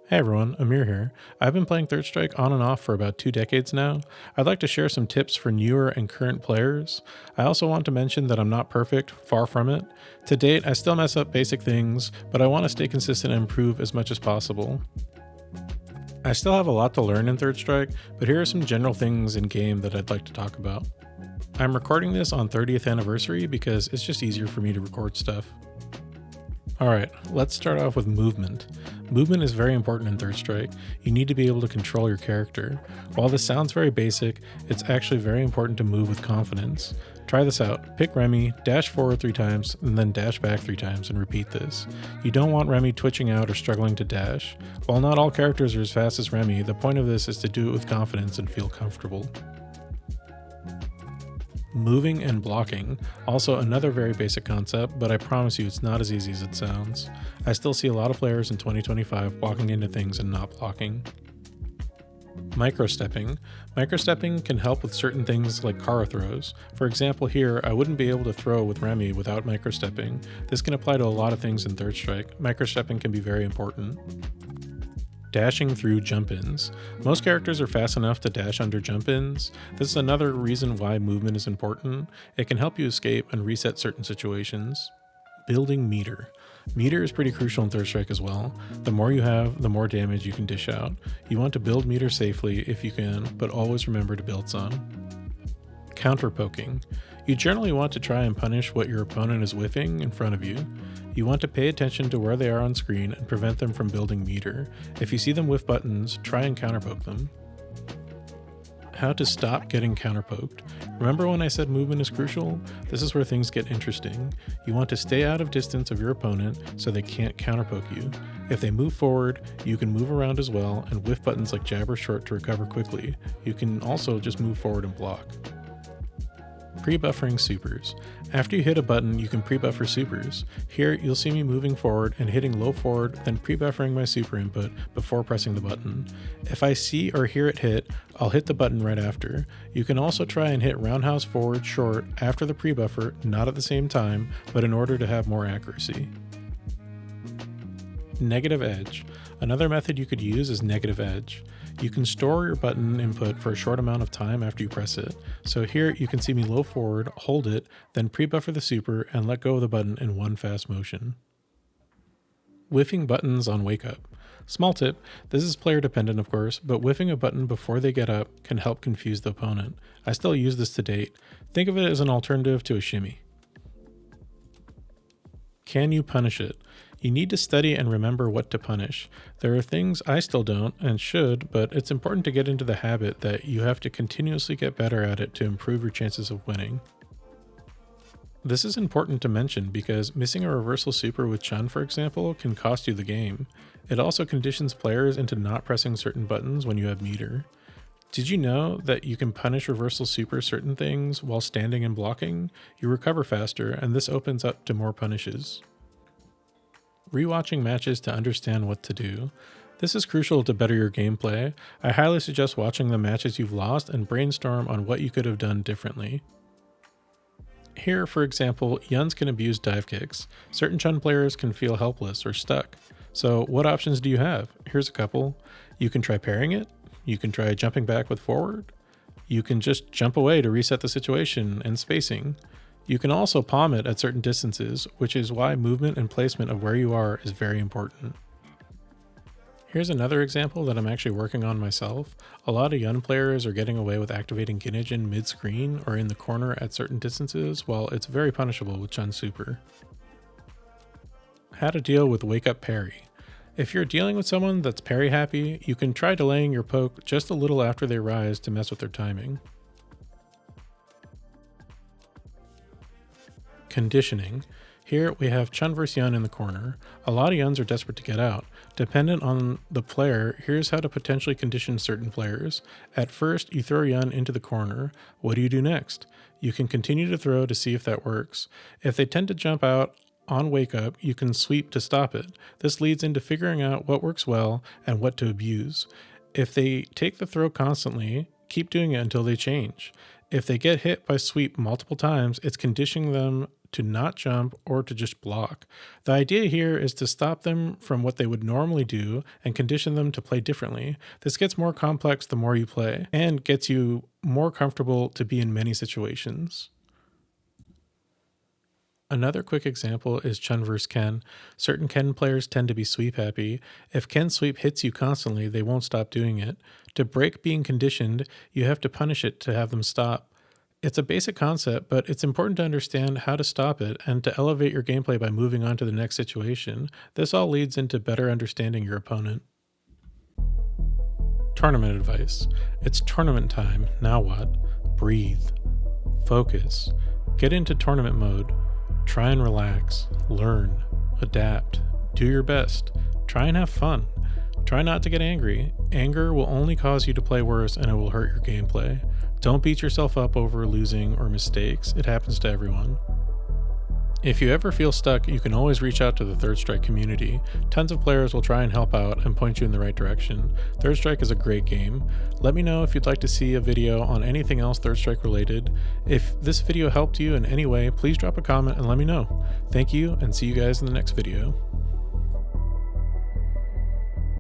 Hey everyone, Amir here. I've been playing Third Strike on and off for about 2 decades now. I'd like to share some tips for newer and current players. I also want to mention that I'm not perfect, far from it. To date, I still mess up basic things, but I want to stay consistent and improve as much as possible. I still have a lot to learn in Third Strike, but here are some general things in game that I'd like to talk about. I'm recording this on 30th anniversary because it's just easier for me to record stuff. Alright, let's start off with movement. Movement is very important in Third Strike. You need to be able to control your character. While this sounds very basic, it's actually very important to move with confidence. Try this out. Pick Remy, dash forward 3 times, and then dash back 3 times and repeat this. You don't want Remy twitching out or struggling to dash. While not all characters are as fast as Remy, the point of this is to do it with confidence and feel comfortable. Moving and blocking, also another very basic concept, but I promise you it's not as easy as it sounds. I still see a lot of players in 2025 walking into things and not blocking. Microstepping. Microstepping can help with certain things like Kara throws. For example here, I wouldn't be able to throw with Remy without microstepping. This can apply to a lot of things in Third Strike. Microstepping can be very important. Dashing through jump-ins. Most characters are fast enough to dash under jump-ins. This is another reason why movement is important. It can help you escape and reset certain situations. Building meter. Meter is pretty crucial in Third Strike as well. The more you have, the more damage you can dish out. You want to build meter safely if you can, but always remember to build some. Counter poking. You generally want to try and punish what your opponent is whiffing in front of you. You want to pay attention to where they are on screen and prevent them from building meter. If you see them whiff buttons, try and counterpoke them. How to stop getting counterpoked. Remember when I said movement is crucial? This is where things get interesting. You want to stay out of distance of your opponent so they can't counterpoke you. If they move forward, you can move around as well and whiff buttons like jab or short to recover quickly. You can also just move forward and block. Pre-buffering supers. After you hit a button, you can pre-buffer supers. Here, you'll see me moving forward and hitting low forward, then pre-buffering my super input before pressing the button. If I see or hear it hit, I'll hit the button right after. You can also try and hit roundhouse forward short after the pre-buffer, not at the same time, but in order to have more accuracy. Negative edge. Another method you could use is negative edge. You can store your button input for a short amount of time after you press it. So here you can see me low forward, hold it, then pre-buffer the super and let go of the button in one fast motion. Whiffing buttons on wake up. Small tip, this is player dependent of course, but whiffing a button before they get up can help confuse the opponent. I still use this to date. Think of it as an alternative to a shimmy. Can you punish it? You need to study and remember what to punish. There are things I still don't and should, but it's important to get into the habit that you have to continuously get better at it to improve your chances of winning. This is important to mention because missing a reversal super with Chun, for example, can cost you the game. It also conditions players into not pressing certain buttons when you have meter. Did you know that you can punish reversal super certain things while standing and blocking? You recover faster, and this opens up to more punishes. Rewatching matches to understand what to do. This is crucial to better your gameplay. I highly suggest watching the matches you've lost and brainstorm on what you could have done differently. Here, for example, Yuns can abuse dive kicks. Certain Chun players can feel helpless or stuck. So what options do you have? Here's a couple. You can try parrying it. You can try jumping back with forward. You can just jump away to reset the situation and spacing. You can also palm it at certain distances, which is why movement and placement of where you are is very important. Here's another example that I'm actually working on myself. A lot of young players are getting away with activating Ginijin mid-screen or in the corner at certain distances, while it's very punishable with Chun Super. How to deal with wake up parry. If you're dealing with someone that's parry happy, you can try delaying your poke just a little after they rise to mess with their timing. Conditioning. Here we have Chun vs Yun in the corner. A lot of Yuns are desperate to get out. Dependent on the player, here's how to potentially condition certain players. At first, you throw Yun into the corner. What do you do next? You can continue to throw to see if that works. If they tend to jump out on wake up, you can sweep to stop it. This leads into figuring out what works well and what to abuse. If they take the throw constantly, keep doing it until they change. If they get hit by sweep multiple times, it's conditioning them to not jump, or to just block. The idea here is to stop them from what they would normally do and condition them to play differently. This gets more complex the more you play and gets you more comfortable to be in many situations. Another quick example is Chun vs. Ken. Certain Ken players tend to be sweep happy. If Ken's sweep hits you constantly, they won't stop doing it. To break being conditioned, you have to punish it to have them stop. It's a basic concept, but it's important to understand how to stop it and to elevate your gameplay by moving on to the next situation. This all leads into better understanding your opponent. Tournament advice. It's tournament time. Now what? Breathe. Focus. Get into tournament mode. Try and relax, learn, adapt, do your best, try and have fun. Try not to get angry. Anger will only cause you to play worse and it will hurt your gameplay. Don't beat yourself up over losing or mistakes. It happens to everyone. If you ever feel stuck, you can always reach out to the Third Strike community. Tons of players will try and help out and point you in the right direction. Third Strike is a great game. Let me know if you'd like to see a video on anything else Third Strike related. If this video helped you in any way, please drop a comment and let me know. Thank you, and see you guys in the next video.